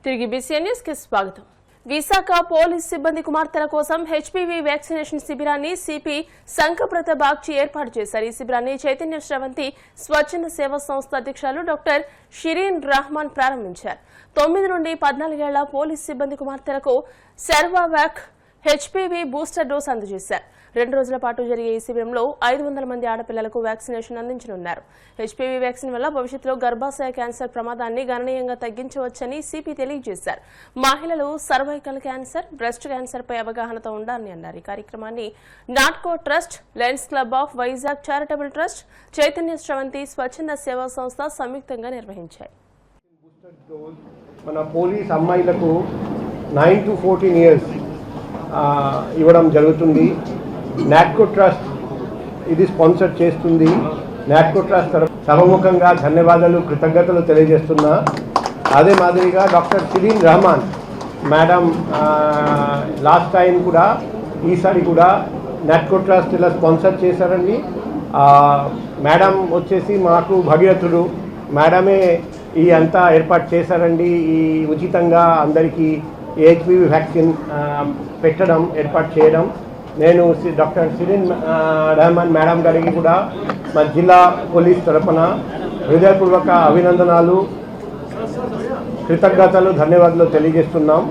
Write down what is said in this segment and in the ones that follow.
తిరిగి BCN news కి స్వాగతం. విశాఖ పోలీస్ సిబ్బంది కుమార్తెల కోసం హెచ్పీవీ వ్యాక్సినేషన్ శిబిరాన్ని సిపి సంకప్రత బాగ్చి ఏర్పాటు చేశారు. ఈ శిబిరాన్ని చైతన్య శ్రవంతి స్వచ్ఛంద సేవా సంస్థ అధ్యక్షులు డాక్టర్ షిరీన్ రహమాన్ ప్రారంభించారు. 9 నుండి 14 ఏళ్ల పోలీస్ సిబ్బంది కుమార్తెలకు సెర్వావాక్ హెచ్పీవీ బూస్టర్ డోస్ అందజేశారు. 2 రోజుల పాటు జరిగే ఈ శిబిరంలో 500 మంది ఆడపిల్లలకు వ్యాక్సినేషన్ అందించనున్నారు. హెచ్పీవీ వ్యాక్సిన్ వల్ల భవిష్యత్తులో గర్భాశయ క్యాన్సర్ ప్రమాదాన్ని గణనీయంగా తగ్గించవచ్చని సిపి తెలియజేశారు. మహిళలు సర్వైకల్ క్యాన్సర్, బ్రెస్ట్ క్యాన్సర్ పై అవగాహనతో ఉండాలని అన్నారు. ఈ కార్యక్రమాన్ని Natco trust, Lions club of Vizag charitable trust, Chaitanya Sravanthi స్వచ్ఛంద సేవా సంస్థ సంయుక్తంగా నిర్వహించాయి. మన పోలీస్ అమ్మాయిలకు 9 to 14 ఇయర్స్ ఇవ్వడం జరుగుతుంది. నాట్కో ట్రస్ట్ ఇది స్పాన్సర్ చేస్తుంది. నాట్కో ట్రస్ట్ సభముఖంగా ధన్యవాదాలు, కృతజ్ఞతలు తెలియజేస్తున్నా. అదే మాదిరిగా doctor Shireen Rahman madam last time కూడా ఈసారి కూడా నాట్కో ట్రస్ట్ ఇలా స్పాన్సర్ చేశారండి. మేడం వచ్చేసి మాకు భగీరథుడు, మేడమే ఈ అంతా ఏర్పాటు చేశారండి. ఈ ఉచితంగా అందరికీ హెచ్పీవీ వ్యాక్సిన్ పెట్టడం, ఏర్పాటు చేయడం. నేను డాక్టర్ షిరీన్ రహమాన్ మేడం గారికి కూడా మా జిల్లా పోలీస్ తరఫున హృదయపూర్వక అభినందనలు, కృతజ్ఞతలు, ధన్యవాదాలు తెలియజేస్తున్నాం.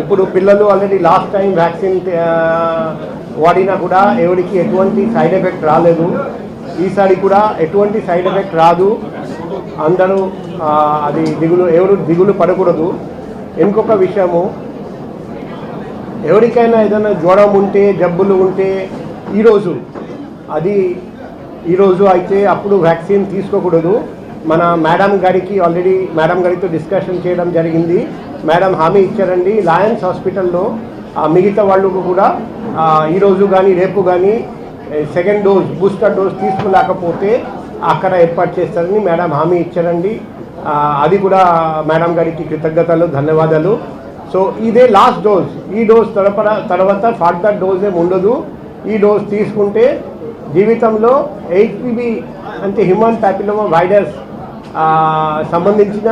ఇప్పుడు పిల్లలు ఆల్రెడీ లాస్ట్ టైం వ్యాక్సిన్ వాడినా కూడా ఎవరికి ఎటువంటి సైడ్ ఎఫెక్ట్ రాలేదు. ఈసారి కూడా ఎటువంటి సైడ్ ఎఫెక్ట్ రాదు. అందరూ అది ఎవరు దిగులు పడకూడదు. ఇంకొక విషయము, ఎవరికైనా ఏదైనా జ్వరం ఉంటే, జబ్బులు ఉంటే ఈరోజు అయితే అప్పుడు వ్యాక్సిన్ తీసుకోకూడదు. మన మేడం గారికి ఆల్రెడీ మేడం గారితో డిస్కషన్ చేయడం జరిగింది. మేడం హామీ ఇచ్చారండి, లయన్స్ హాస్పిటల్లో మిగతా వాళ్ళకు కూడా ఈరోజు కానీ రేపు కానీ సెకండ్ డోస్, బూస్టర్ డోస్ తీసుకోలేకపోతే అక్కడ ఏర్పాటు చేస్తారని మేడం హామీ ఇచ్చారండి. అది కూడా మేడం గారికి కృతజ్ఞతలు, ధన్యవాదాలు. సో ఇదే లాస్ట్ డోస్. ఈ డోస్ తర్వాత ఫర్దర్ డోస్ ఏమి ఉండదు. ఈ డోస్ తీసుకుంటే జీవితంలో హెచ్పీవీ అంటే హ్యూమన్ ప్యాపిలోమా వైరస్ సంబంధించిన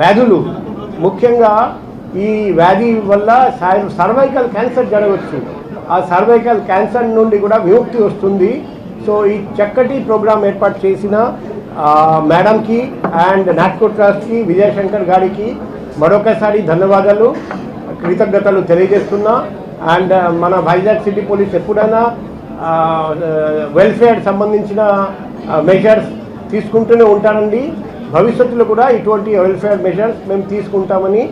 వ్యాధులు, ముఖ్యంగా ఈ వ్యాధి వల్ల సర్వైకల్ క్యాన్సర్ జరగవచ్చు. ఆ సర్వైకల్ క్యాన్సర్ నుండి కూడా విముక్తి వస్తుంది. సో ఈ చక్కటి ప్రోగ్రాం ఏర్పాటు చేసిన మేడంకి అండ్ నాట్కో ట్రస్ట్కి, విజయశంకర్ గారికి మరొకసారి ధన్యవాదాలు, కృతజ్ఞతలు తెలియజేస్తున్నా. అండ్ మన వైజాగ్ సిటీ పోలీస్ ఎప్పుడైనా వెల్ఫేర్ సంబంధించిన మెజర్స్ తీసుకుంటూనే ఉంటారండి. భవిష్యత్తులో కూడా ఇటువంటి వెల్ఫేర్ మెజర్స్ మేము తీసుకుంటామని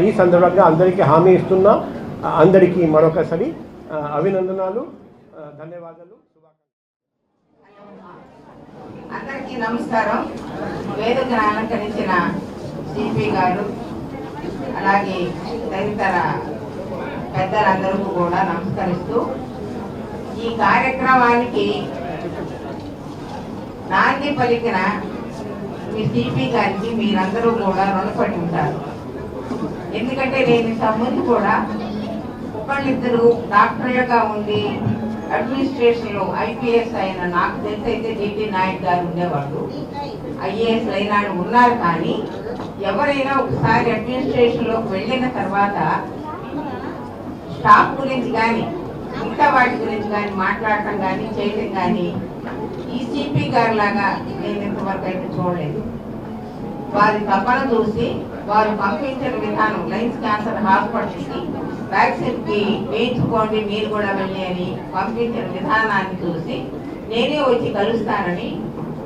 ఈ సందర్భంగా అందరికీ హామీ ఇస్తున్నా. అందరికీ మరొకసారి అభినందనలు, ధన్యవాదాలు. అందరికీ నమస్కారం. వేదికను అలంకరించిన సిపి గారు, అలాగే తదితర పెద్దలందరికీ కూడా నమస్కరిస్తూ, ఈ కార్యక్రమానికి నాంది పలికిన మీ సిపి గారికి మీరందరూ కూడా రుణపడి ఉంటారు. ఎందుకంటే నేను ముందు కూడా ఒకళ్ళిద్దరు డాక్టర్లుగా ఉండి అడ్మినిస్ట్రేషన్లో ఐపీఎస్ అయిన నాకు తెలిసైతే జీటీ నాయక్ గారు ఉండేవాళ్ళు, ఐఏఎస్ అయినాడు ఉన్నారు. కానీ ఎవరైనా ఒకసారి అడ్మినిస్ట్రేషన్లోకి వెళ్ళిన తర్వాత స్టాఫ్ గురించి కానీ మిగతా వాటి గురించి కానీ మాట్లాడటం కానీ చేయటం కానీ ఈ సిపి గారి లాగా నేను ఇంతవరకు అయితే చూడలేదు. వారి తపన చూసి వారు పంపించిన విధానం, లయన్స్ క్యాన్సర్ హాస్పిటల్కి వ్యాక్సిన్కి వేయించుకోండి మీరు కూడా వెళ్ళి అని పంపించిన విధానాన్ని చూసి నేనే వచ్చి కలుస్తానని,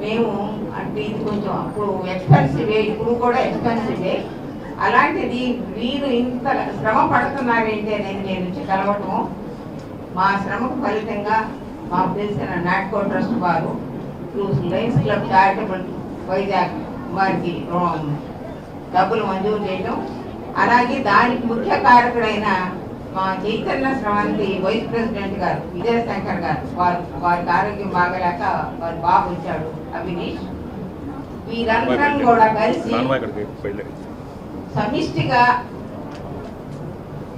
మేము అంటే ఇది కొంచెం అప్పుడు ఎక్స్పెన్సివే, ఇప్పుడు కూడా ఎక్స్పెన్సివే, అలాంటిది మీరు ఇంత శ్రమ పడుతున్నారేంటి అనేది నేను వచ్చి కలవటం, మా శ్రమకు ఫలితంగా మాకు తెలిసిన నాట్కో ట్రస్ట్ వారు, లయన్స్ క్లబ్ చారిటబుల్ వైజాగ్ వారికి డబ్బులు మంజూరు చేయడం, అలాగే దానికి ముఖ్య కారకుడైన మా చైతన్య శ్రవంతి వైస్ ప్రెసిడెంట్ గారు విజయశంకర్ గారు, వారికి ఆరోగ్యం బాగలేక వారి బాబు వచ్చాడు అభినీష్, వీరందరం కూడా కలిసి సమిష్టిగా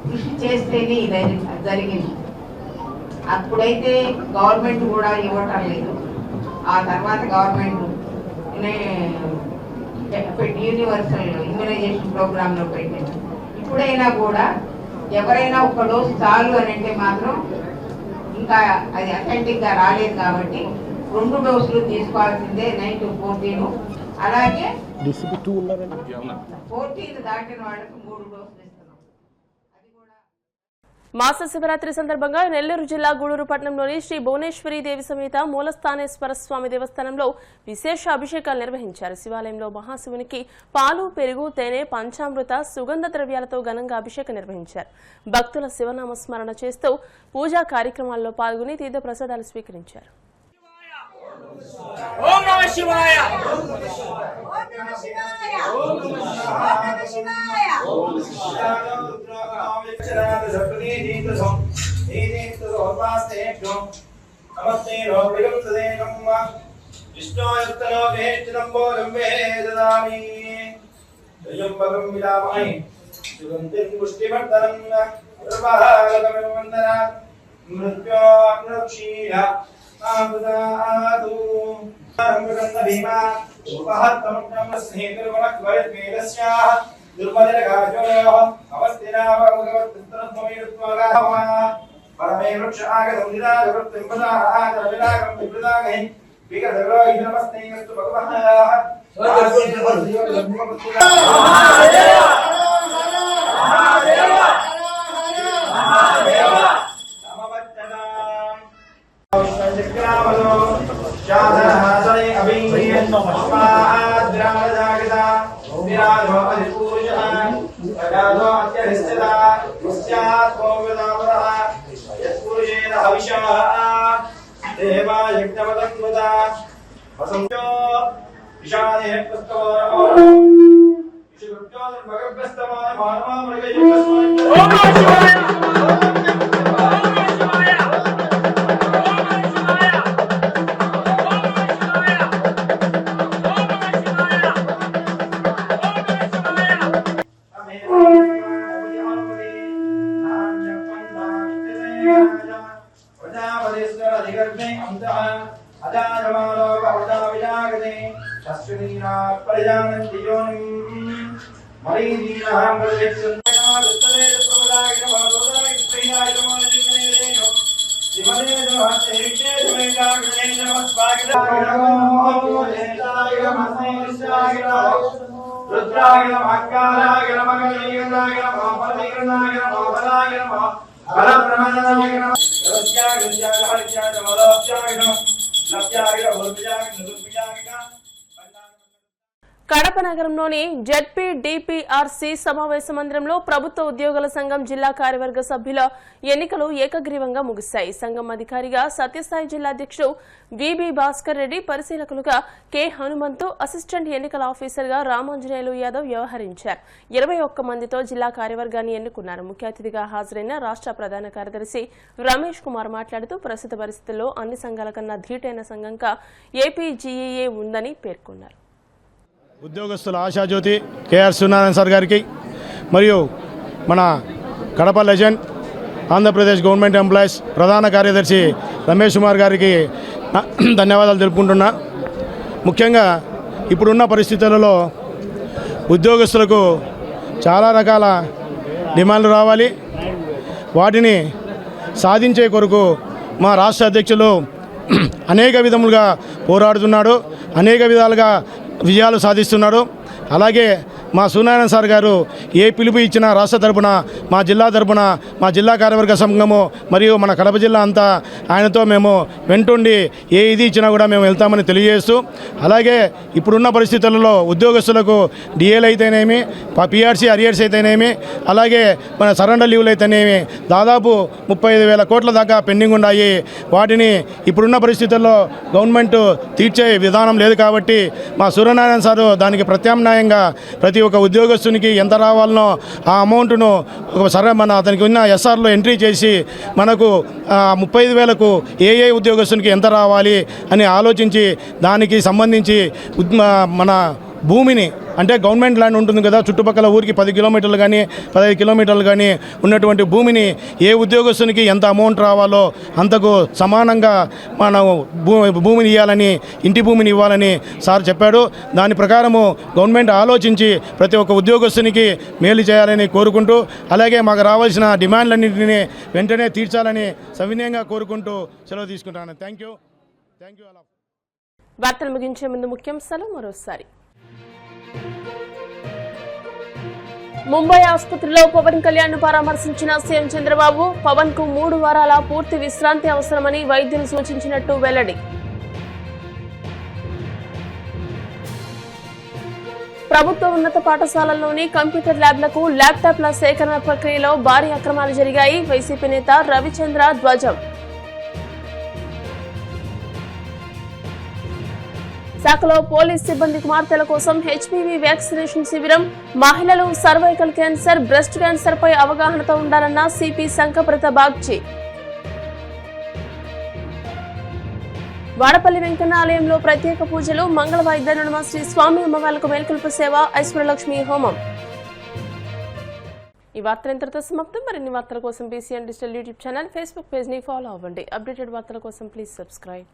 కృషి చేస్తేనే ఇది జరిగింది. అప్పుడైతే గవర్నమెంట్ కూడా ఇవ్వటం లేదు. ఆ తర్వాత గవర్నమెంట్ యూనివర్సల్ ఇమ్యునైజేషన్ ప్రోగ్రాంలో పెట్టింది. ఇప్పుడైనా కూడా ఎవరైనా ఒక డోసు చాలు అని అంటే మాత్రం ఇంకా అది అథెంటిక్గా రాలేదు కాబట్టి 2 డోసులు తీసుకోవాల్సిందే 9 to 14. అలాగే 14 దాటిన వాళ్ళకి 3 డోసులు ఇస్తున్నాం. అది కూడా మాస శివరాత్రి సందర్భంగా నెల్లూరు జిల్లా గూడూరు పట్టణంలోని శ్రీ భువనేశ్వరి దేవి సమేత మూలస్థానేశ్వర స్వామి దేవస్థానంలో విశేష అభిషేకాలు నిర్వహించారు. శివాలయంలో మహాశివునికి పాలు, పెరుగు, తేనె, పంచామృత, సుగంధ ద్రవ్యాలతో ఘనంగా అభిషేకం నిర్వహించారు. భక్తుల శివనామ స్మరణ చేస్తూ పూజా కార్యక్రమాల్లో పాల్గొని తీర్థ ప్రసాదాలు స్వీకరించారు. ఓం నమః శివాయ. కడప నగరంలోని జెడ్పీడీపీఆర్సీ సమావేశ మందిరంలో ప్రభుత్వ ఉద్యోగుల సంఘం జిల్లా కార్యవర్గ సభ్యుల ఎన్నికలు ఏకగ్రీవంగా ముగిశాయి. సంఘం అధికారిగా సత్యసాయి జిల్లా అధ్యక్షుడు విబి భాస్కర్ రెడ్డి, పరిశీలకులుగా కె హనుమంతు, అసిస్టెంట్ ఎన్నికల ఆఫీసర్గా రామాంజనేయులు యాదవ్ వ్యవహరించారు. 21 మందితో జిల్లా కార్యవర్గాన్ని ఎన్నుకున్నారు. ముఖ్య అతిథిగా హాజరైన రాష్ట్ర ప్రధాన కార్యదర్శి రమేష్ కుమార్ మాట్లాడుతూ ప్రస్తుత పరిస్థితుల్లో అన్ని సంఘాల కన్నా ధీటైన సంఘంగా ఏపీజీఏఏ ఉందని పేర్కొన్నారు. ఉద్యోగస్తుల ఆశాజ్యోతి కేఆర్ సూర్యనారాయణ సార్ గారికి మరియు మన Kadapa legend Andhra Pradesh government employees ప్రధాన కార్యదర్శి రమేష్ కుమార్ గారికి ధన్యవాదాలు తెలుపుకుంటున్నా. ముఖ్యంగా ఇప్పుడున్న పరిస్థితులలో ఉద్యోగస్తులకు చాలా రకాల డిమాండ్లు రావాలి. వాటిని సాధించే కొరకు మా రాష్ట్ర అధ్యక్షులు అనేక విధములుగా పోరాడుతున్నాడు, అనేక విధాలుగా విజయాలు సాధిస్తున్నాడు. అలాగే మా సూర్యనారాయణ సార్ గారు ఏ పిలుపు ఇచ్చినా రాష్ట్ర తరపున, మా జిల్లా తరపున, మా జిల్లా కార్యవర్గ సంఘము మరియు మన కడప జిల్లా అంతా ఆయనతో మేము వెంటుండి ఏ ఇది ఇచ్చినా కూడా మేము వెళ్తామని తెలియజేస్తూ, అలాగే ఇప్పుడున్న పరిస్థితులలో ఉద్యోగస్తులకు డిఏలు అయితేనేమి, పిఆర్సీ అరియర్స్ అయితేనేమి, అలాగే మన సరెండర్ లీవ్లు అయితేనేమి దాదాపు 35,000 కోట్ల దాకా పెండింగ్ ఉన్నాయి. వాటిని ఇప్పుడున్న పరిస్థితుల్లో గవర్నమెంట్ తీర్చే విధానం లేదు కాబట్టి మా సూర్యనారాయణ సారు దానికి ప్రత్యామ్నాయంగా ప్రతి ఒక్క ఉద్యోగస్తునికి ఎంత రావాలనో ఆ అమౌంట్ను మన అతనికి ఉన్న ఎస్ఆర్లో ఎంట్రీ చేసి మనకు 35,000కు ఏ ఉద్యోగస్తునికి ఎంత రావాలి అని ఆలోచించి దానికి సంబంధించి మన భూమిని అంటే గవర్నమెంట్ ల్యాండ్ ఉంటుంది కదా, చుట్టుపక్కల ఊరికి 10 కిలోమీటర్లు కానీ 15 కిలోమీటర్లు కానీ ఉన్నటువంటి భూమిని ఏ ఉద్యోగస్తునికి ఎంత అమౌంట్ రావాలో అంతకు సమానంగా మనం భూమిని ఇవ్వాలని, ఇంటి భూమిని ఇవ్వాలని సార్ చెప్పాడు. దాని ప్రకారము గవర్నమెంట్ ఆలోచించి ప్రతి ఒక్క ఉద్యోగస్తునికి మేలు చేయాలని కోరుకుంటూ, అలాగే మాకు రావాల్సిన డిమాండ్లన్నింటినీ వెంటనే తీర్చాలని సవినయంగా కోరుకుంటూ సెలవు తీసుకుంటాను. థ్యాంక్ యూ అలా. వార్తలు ముగించే ముందు ముఖ్యాంశాలు మరోసారి. ముంబై ఆసుపత్రిలో పవన్ కళ్యాణ్ ను పరామర్శించిన సీఎం చంద్రబాబు, పవన్ కు 3 వారాల పూర్తి విశ్రాంతి అవసరమని వైద్యులు సూచించినట్టు వెల్లడి. ప్రభుత్వ ఉన్నత పాఠశాలల్లోని కంప్యూటర్ ల్యాబ్లకు ల్యాప్టాప్ల సేకరణ ప్రక్రియలో భారీ అక్రమాలు జరిగాయి. వైసీపీ నేత రవిచంద్ర ధ్వజం. శాఖలో పోలీస్ సిబ్బంది కుమార్తెల కోసం హెచ్పివి వ్యాక్సినేషన్ శిబిరం. మహిళలు సర్వైకల్ క్యాన్సర్, బ్రెస్ట్ క్యాన్సర్ పై అవగాహనతో ఉండాలన్న సిపి శంఖప్రత బాగ్చి. వాడపల్లి వెంకన్న ఆలయంలో ప్రత్యేక పూజలు. మంగళ వాయిద్య శ్రీ స్వామి అమ్మవార్లకు మేల్కొల్పు సేవ, ఐశ్వర్యలక్ష్మి హోమం. ఈ వార్తలు ఇంతటితో సమాప్తం. మరిన్ని వార్తల కోసం BCN digital YouTube channel, Facebook page ని ఫాలో అవ్వండి. అప్డేటెడ్ వార్తల కోసం ప్లీజ్ సబ్స్క్రైబ్.